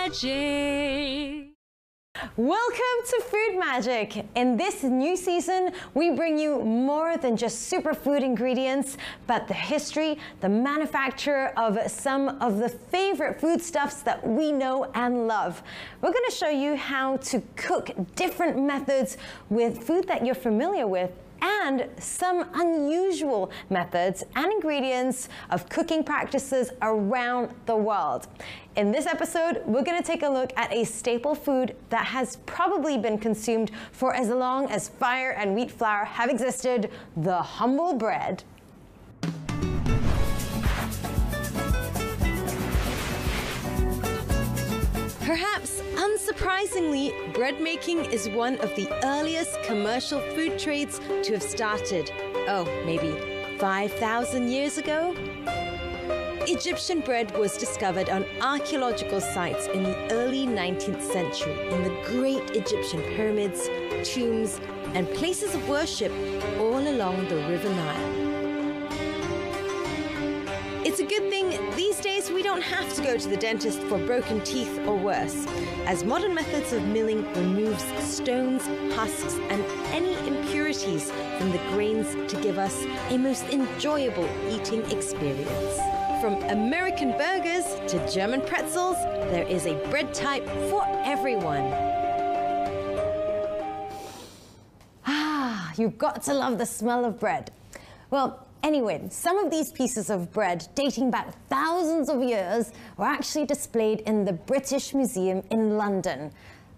Magic. Welcome to Food Magic. In this new season, we bring you more than just superfood ingredients, but the history, the manufacture of some of the favorite foodstuffs that we know and love. We're going to show you how to cook different methods with food that you're familiar with, and some unusual methods and ingredients of cooking practices around the world. In this episode, we're going to take a look at a staple food that has probably been consumed for as long as fire and wheat flour have existed, the humble bread. Perhaps unsurprisingly, bread making is one of the earliest commercial food trades to have started, maybe 5,000 years ago? Egyptian bread was discovered on archaeological sites in the early 19th century in the great Egyptian pyramids, tombs, and places of worship all along the River Nile. It's a good thing these days we don't have to go to the dentist for broken teeth or worse, as modern methods of milling removes stones, husks, and any impurities from the grains to give us a most enjoyable eating experience. From American burgers to German pretzels, there is a bread type for everyone. You've got to love the smell of bread. Well, anyway, some of these pieces of bread dating back thousands of years were actually displayed in the British Museum in London.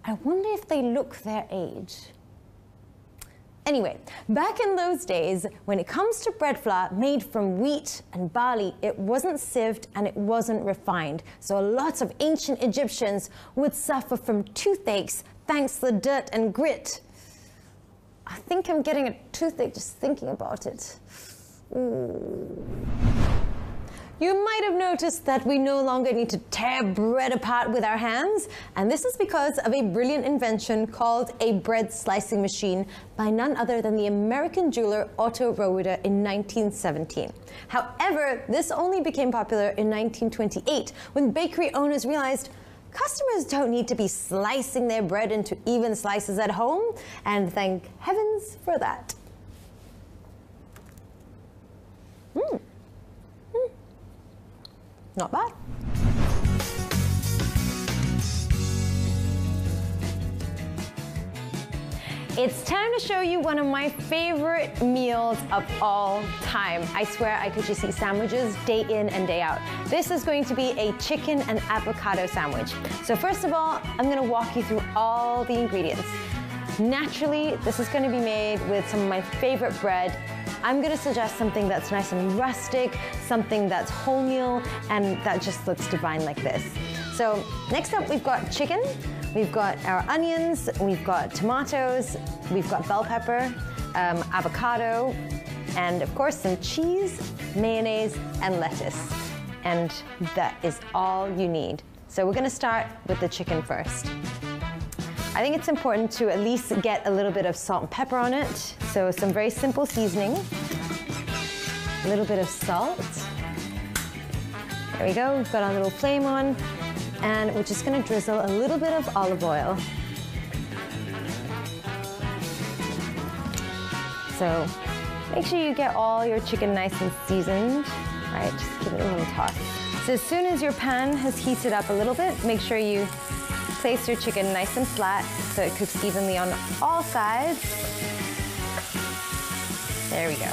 I wonder if they look their age. Anyway, back in those days, when it comes to bread flour made from wheat and barley, it wasn't sieved and it wasn't refined. So lots of ancient Egyptians would suffer from toothaches thanks to the dirt and grit. I think I'm getting a toothache just thinking about it. Ooh. You might have noticed that we no longer need to tear bread apart with our hands, and this is because of a brilliant invention called a bread slicing machine by none other than the American jeweler Otto Roeder in 1917. However, this only became popular in 1928 when bakery owners realized customers don't need to be slicing their bread into even slices at home, and thank heavens for that. Not bad. It's time to show you one of my favorite meals of all time. I swear I could just eat sandwiches day in and day out. This is going to be a chicken and avocado sandwich. So first of all, I'm going to walk you through all the ingredients. Naturally, this is going to be made with some of my favorite bread. I'm going to suggest something that's nice and rustic, something that's wholemeal, and that just looks divine like this. So next up, we've got chicken, we've got our onions, we've got tomatoes, we've got bell pepper, avocado, and of course some cheese, mayonnaise, and lettuce. And that is all you need. So we're going to start with the chicken first. I think it's important to at least get a little bit of salt and pepper on it. So some very simple seasoning. A little bit of salt. There we go, we've got our little flame on. And we're just gonna drizzle a little bit of olive oil. So make sure you get all your chicken nice and seasoned. All right, just give it a little toss. So as soon as your pan has heated up a little bit, make sure you place your chicken nice and flat so it cooks evenly on all sides. There we go.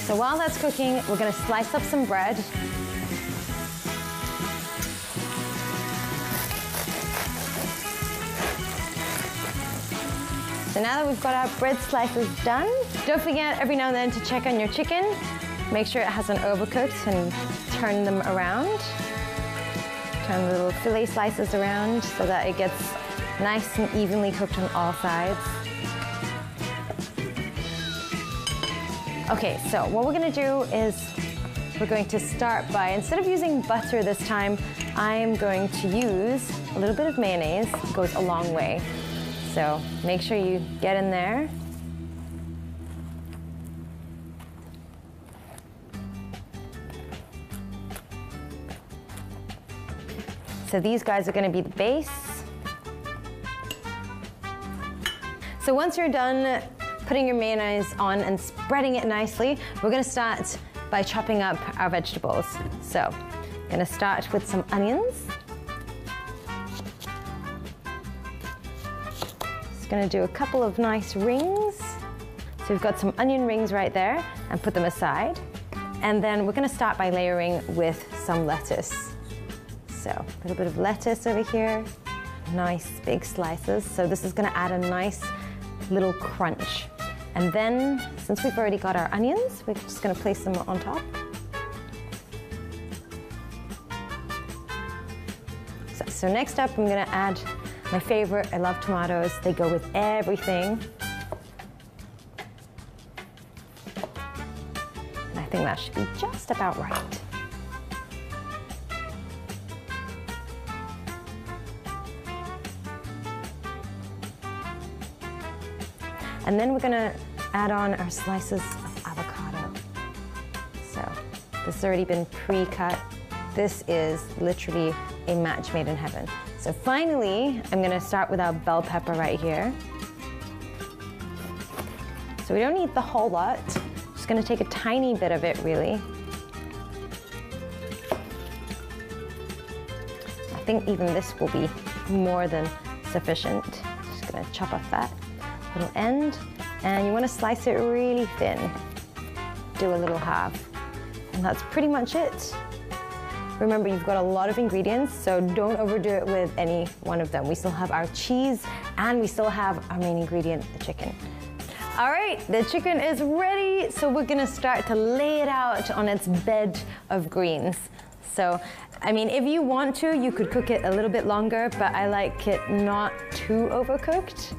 So while that's cooking, we're going to slice up some bread. So now that we've got our bread slices done, don't forget every now and then to check on your chicken. Make sure it hasn't overcooked and turn them around. Turn the little fillet slices around so that it gets nice and evenly cooked on all sides. Okay, so what we're gonna do is we're going to start by, instead of using butter this time, I'm going to use a little bit of mayonnaise. It goes a long way. So make sure you get in there. So these guys are gonna be the base. So once you're done putting your mayonnaise on and spreading it nicely, we're gonna start by chopping up our vegetables. So I'm gonna start with some onions. Just gonna do a couple of nice rings. So we've got some onion rings right there, and put them aside. And then we're gonna start by layering with some lettuce. So a little bit of lettuce over here, nice big slices. So this is gonna add a nice little crunch. And then, since we've already got our onions, we're just gonna place them on top. So next up, I'm gonna add my favorite. I love tomatoes. They go with everything. I think that should be just about right. And then we're gonna add on our slices of avocado. So this has already been pre-cut. This is literally a match made in heaven. So finally, I'm gonna start with our bell pepper right here. So we don't need the whole lot. Just gonna take a tiny bit of it, really. I think even this will be more than sufficient. Just gonna chop off that little end, and you want to slice it really thin. Do a little half, and that's pretty much it. Remember, you've got a lot of ingredients, so don't overdo it with any one of them. We still have our cheese, and we still have our main ingredient, the chicken. All right, the chicken is ready, so we're gonna start to lay it out on its bed of greens. So, I mean, if you want to, you could cook it a little bit longer, but I like it not too overcooked.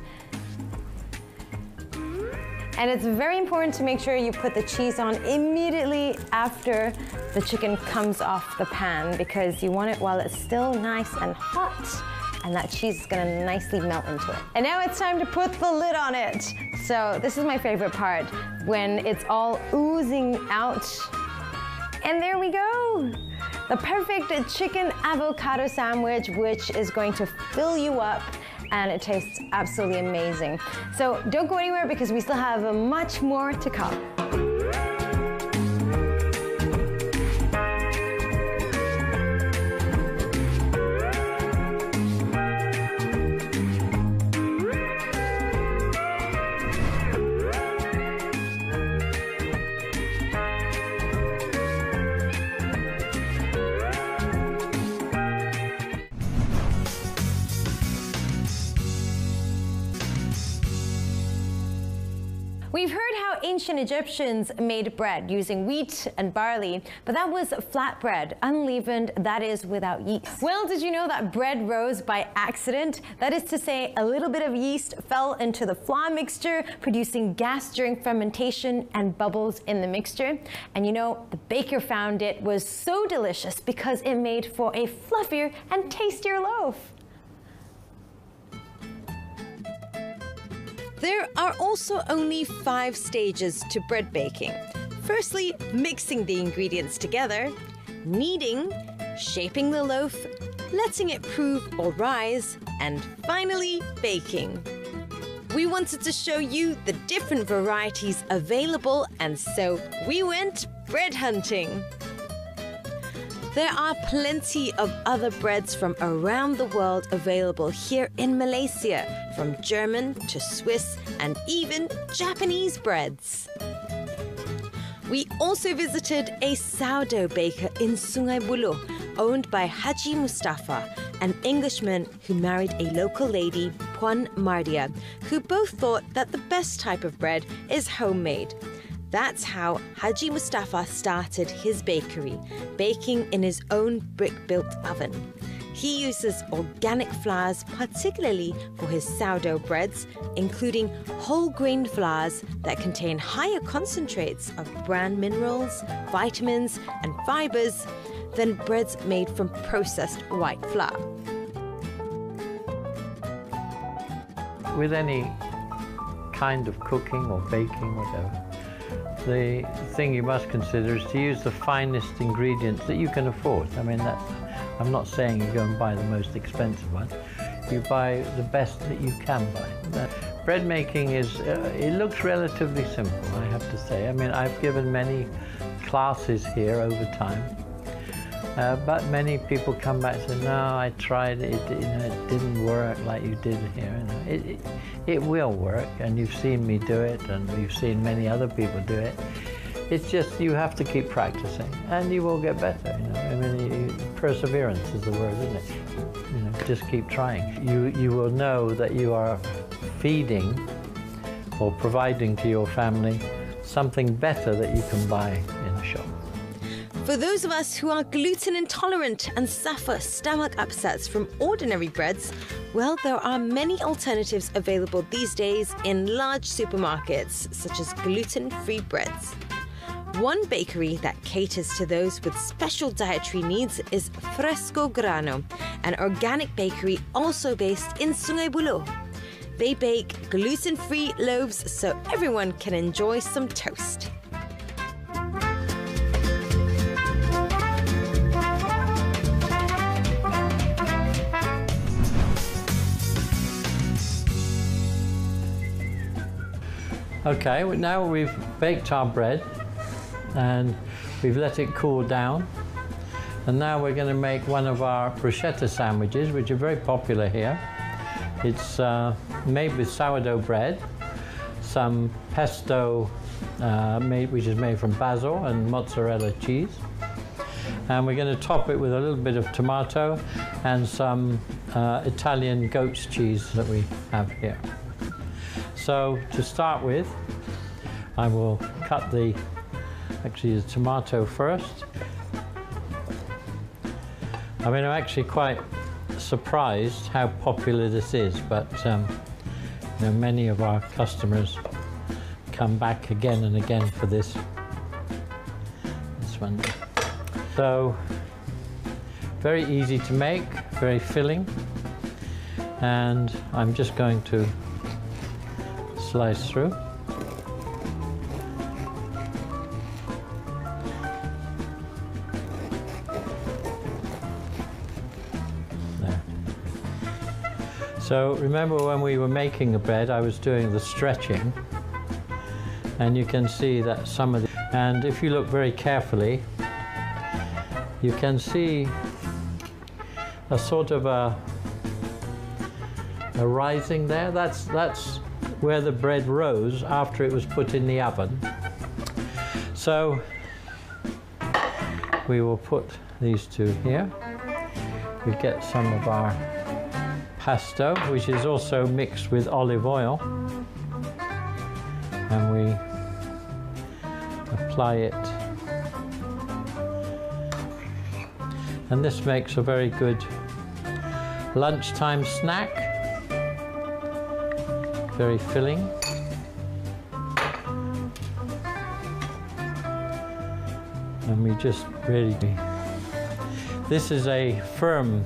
And it's very important to make sure you put the cheese on immediately after the chicken comes off the pan, because you want it while it's still nice and hot, and that cheese is gonna nicely melt into it. And now it's time to put the lid on it. So this is my favorite part, when it's all oozing out. And there we go. The perfect chicken avocado sandwich, which is going to fill you up, and it tastes absolutely amazing. So don't go anywhere, because we still have much more to come. We've heard how ancient Egyptians made bread using wheat and barley, but that was flatbread, unleavened, that is without yeast. Well, did you know that bread rose by accident? That is to say, a little bit of yeast fell into the flour mixture, producing gas during fermentation and bubbles in the mixture. And you know, the baker found it was so delicious because it made for a fluffier and tastier loaf. There are also only 5 stages to bread baking. Firstly, mixing the ingredients together, kneading, shaping the loaf, letting it prove or rise, and finally, baking. We wanted to show you the different varieties available, and so we went bread hunting. There are plenty of other breads from around the world available here in Malaysia, from German to Swiss and even Japanese breads. We also visited a sourdough baker in Sungai Buloh, owned by Haji Mustafa, an Englishman who married a local lady, Puan Mardia, who both thought that the best type of bread is homemade. That's how Haji Mustafa started his bakery, baking in his own brick-built oven. He uses organic flours particularly for his sourdough breads, including whole-grain flours that contain higher concentrates of bran minerals, vitamins, and fibers than breads made from processed white flour. With any kind of cooking or baking, whatever, the thing you must consider is to use the finest ingredients that you can afford. I mean, I'm not saying you go and buy the most expensive one. You buy the best that you can buy. Bread making is, it looks relatively simple, I have to say. I mean, I've given many classes here over time, but many people come back and say, no, I tried it, it didn't work like you did here. It will work, and you've seen me do it, and you've seen many other people do it. It's just you have to keep practicing, and you will get better. I mean, perseverance is the word, isn't it? Just keep trying. You will know that you are feeding or providing to your family something better that you can buy in a shop. For those of us who are gluten intolerant and suffer stomach upsets from ordinary breads, well, there are many alternatives available these days in large supermarkets, such as gluten-free breads. One bakery that caters to those with special dietary needs is Fresco Grano, an organic bakery also based in Sungai Buloh. They bake gluten-free loaves so everyone can enjoy some toast. Okay, now we've baked our bread and we've let it cool down. And now we're going to make one of our bruschetta sandwiches, which are very popular here. It's made with sourdough bread, some pesto which is made from basil and mozzarella cheese. And we're going to top it with a little bit of tomato and some Italian goat's cheese that we have here. So to start with, I will cut the tomato first. I mean, I'm actually quite surprised how popular this is, but many of our customers come back again and again for this one. So, very easy to make, very filling, and I'm just going to slice through. There. So remember when we were making the bread, I was doing the stretching, and you can see that some of the, and if you look very carefully, you can see a sort of a rising there. That's where the bread rose after it was put in the oven. So we will put these two here. We get some of our pesto, which is also mixed with olive oil, and we apply it. And this makes a very good lunchtime snack. Very filling. And we just really, this is a firm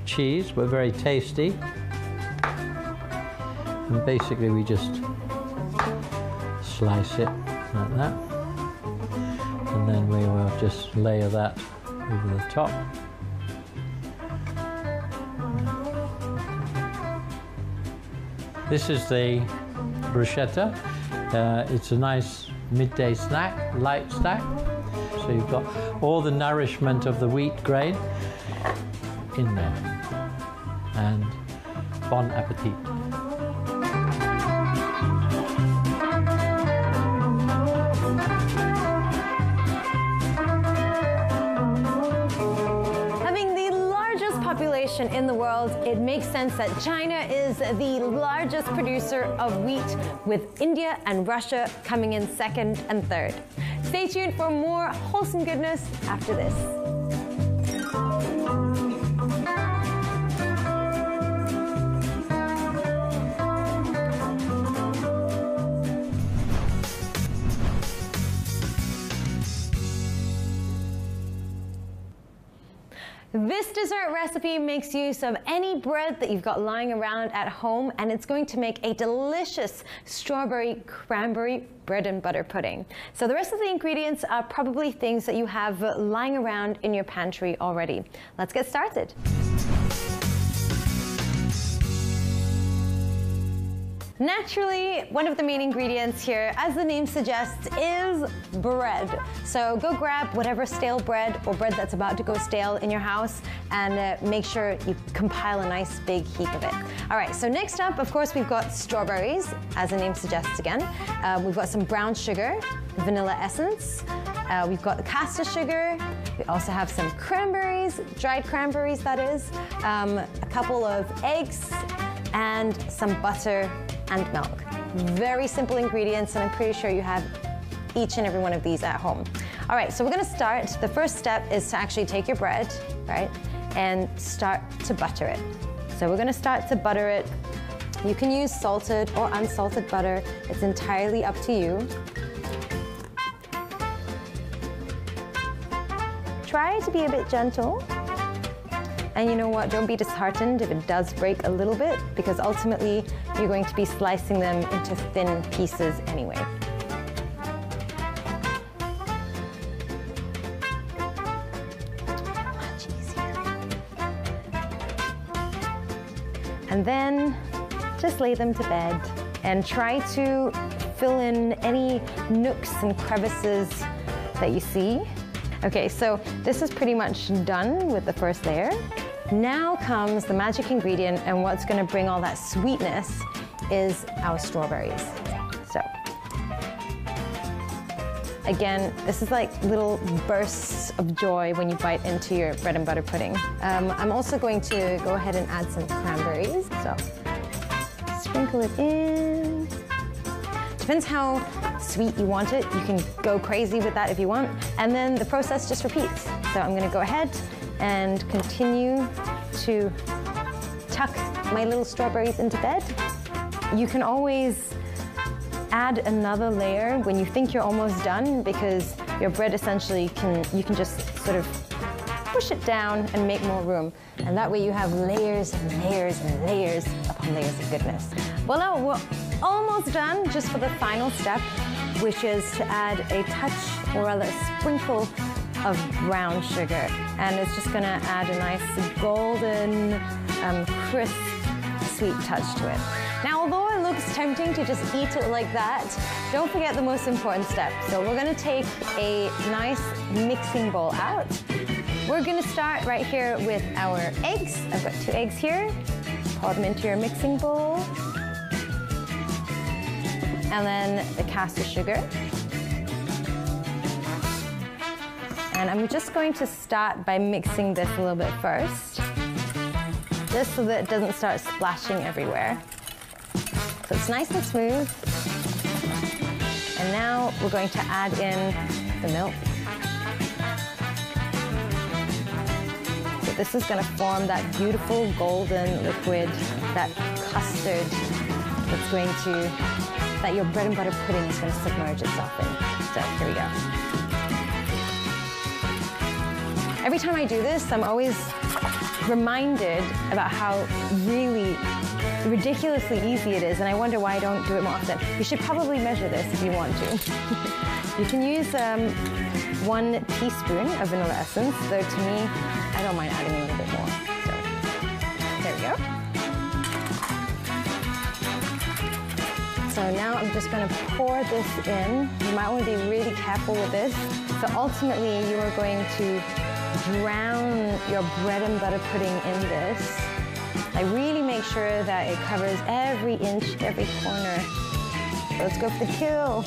cheese, but very tasty. And basically we just slice it like that. And then we will just layer that over the top. This is the bruschetta. It's a nice midday snack, light snack. So you've got all the nourishment of the wheat grain in there. And bon appetit. In the world, it makes sense that China is the largest producer of wheat, with India and Russia coming in second and third. Stay tuned for more wholesome goodness after this. This dessert recipe makes use of any bread that you've got lying around at home, and it's going to make a delicious strawberry cranberry bread and butter pudding. So the rest of the ingredients are probably things that you have lying around in your pantry already. Let's get started. Naturally, one of the main ingredients here, as the name suggests, is bread. So go grab whatever stale bread or bread that's about to go stale in your house and make sure you compile a nice big heap of it. All right, so next up, of course, we've got strawberries, as the name suggests again. We've got some brown sugar, vanilla essence. We've got the caster sugar. We also have some cranberries, dried cranberries that is, a couple of eggs, and some butter and milk. Very simple ingredients, and I'm pretty sure you have each and every one of these at home. All right, so we're gonna start. The first step is to actually take your bread, right, and start to butter it. So we're gonna start to butter it. You can use salted or unsalted butter. It's entirely up to you. Try to be a bit gentle. And you know what, don't be disheartened if it does break a little bit, because ultimately you're going to be slicing them into thin pieces anyway. Much easier. And then just lay them to bed and try to fill in any nooks and crevices that you see. Okay, so this is pretty much done with the first layer. Now comes the magic ingredient, and what's gonna bring all that sweetness is our strawberries. So, again, this is like little bursts of joy when you bite into your bread and butter pudding. I'm also going to go ahead and add some cranberries. So, sprinkle it in. Depends how sweet you want it. You can go crazy with that if you want. And then the process just repeats. So I'm gonna go ahead and continue to tuck my little strawberries into bed. You can always add another layer when you think you're almost done, because your bread essentially you can just sort of push it down and make more room. And that way you have layers and layers and layers upon layers of goodness. Well, now we're almost done, just for the final step, which is to add a touch or rather a sprinkle of brown sugar. And it's just gonna add a nice golden, crisp, sweet touch to it. Now, although it looks tempting to just eat it like that, don't forget the most important step. So we're gonna take a nice mixing bowl out. We're gonna start right here with our eggs. I've got 2 eggs here. Pour them into your mixing bowl. And then the caster sugar. And I'm just going to start by mixing this a little bit first, just so that it doesn't start splashing everywhere. So it's nice and smooth. And now we're going to add in the milk. So this is going to form that beautiful golden liquid, that custard that your bread and butter pudding is going to submerge itself in. So here we go. Every time I do this, I'm always reminded about how really ridiculously easy it is, and I wonder why I don't do it more often. You should probably measure this if you want to. You can use 1 teaspoon of vanilla essence, though to me, I don't mind adding a little bit more. So, there we go. So now I'm just going to pour this in. You might want to be really careful with this. So ultimately, you are going to drown your bread and butter pudding in this. I really make sure that it covers every inch, every corner. So let's go for the kill.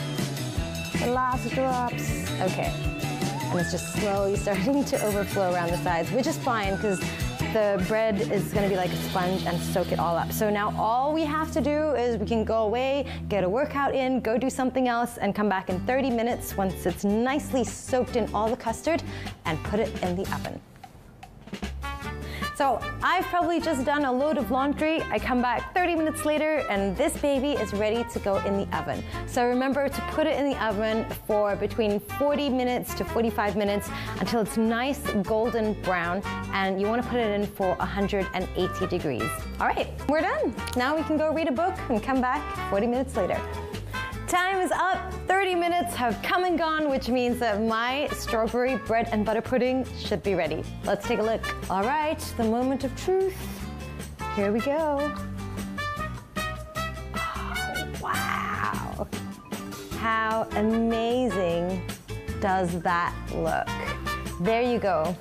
The last drops. Okay. And it's just slowly starting to overflow around the sides, which is fine because the bread is going to be like a sponge and soak it all up. So now all we have to do is we can go away, get a workout in, go do something else, and come back in 30 minutes once it's nicely soaked in all the custard, and put it in the oven. So I've probably just done a load of laundry. I come back 30 minutes later and this baby is ready to go in the oven. So remember to put it in the oven for between 40 minutes to 45 minutes until it's nice golden brown, and you want to put it in for 180 degrees. All right, we're done. Now we can go read a book and come back 40 minutes later. Time is up. 30 minutes have come and gone, which means that my strawberry bread and butter pudding should be ready. Let's take a look. All right, the moment of truth. Here we go. Oh, wow. How amazing does that look? There you go.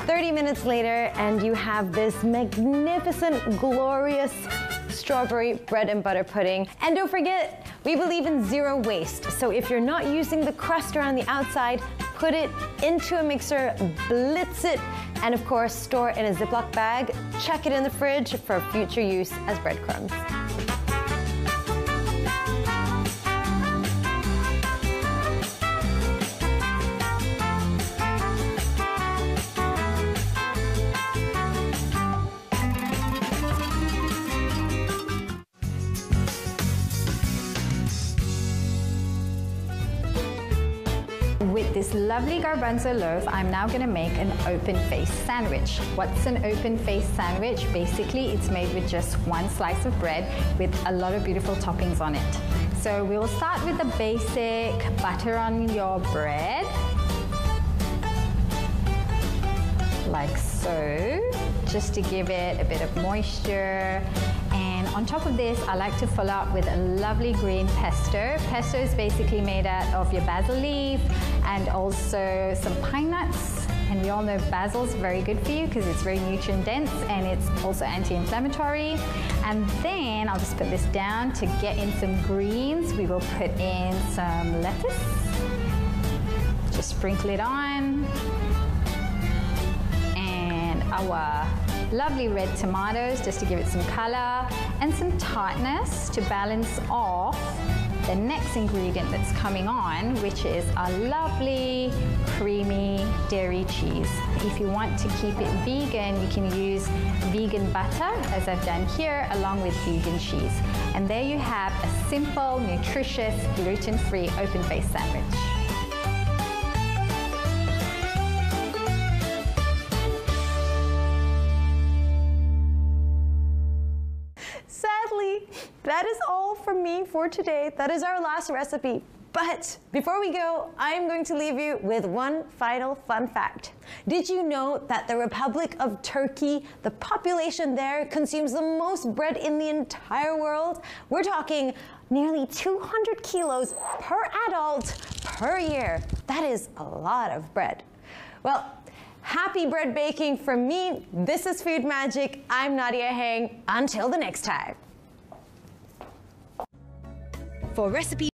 30 minutes later, and you have this magnificent, glorious strawberry bread and butter pudding. And don't forget, we believe in zero waste. So if you're not using the crust around the outside, put it into a mixer, blitz it, and of course, store it in a Ziploc bag. Check it in the fridge for future use as breadcrumbs. With this lovely garbanzo loaf, I'm now going to make an open-face sandwich. What's an open-face sandwich? Basically, it's made with just one slice of bread with a lot of beautiful toppings on it. So we'll start with the basic butter on your bread, like so, just to give it a bit of moisture. And on top of this, I like to follow up with a lovely green pesto. Pesto is basically made out of your basil leaf and also some pine nuts. And we all know basil is very good for you because it's very nutrient dense and it's also anti-inflammatory. And then I'll just put this down to get in some greens. We will put in some lettuce. Just sprinkle it on. And our lovely red tomatoes just to give it some color and some tartness to balance off the next ingredient that's coming on, which is a lovely creamy dairy cheese. If you want to keep it vegan, you can use vegan butter, as I've done here, along with vegan cheese. And there you have a simple, nutritious, gluten-free open-face sandwich. Sadly, that is all from me for today. That is our last recipe. But before we go, I am going to leave you with one final fun fact. Did you know that the Republic of Turkey, the population there consumes the most bread in the entire world? We're talking nearly 200 kilos per adult per year. That is a lot of bread. Well, happy bread baking from me. This is Food Magic. I'm Nadia Heng. Until the next time. For recipes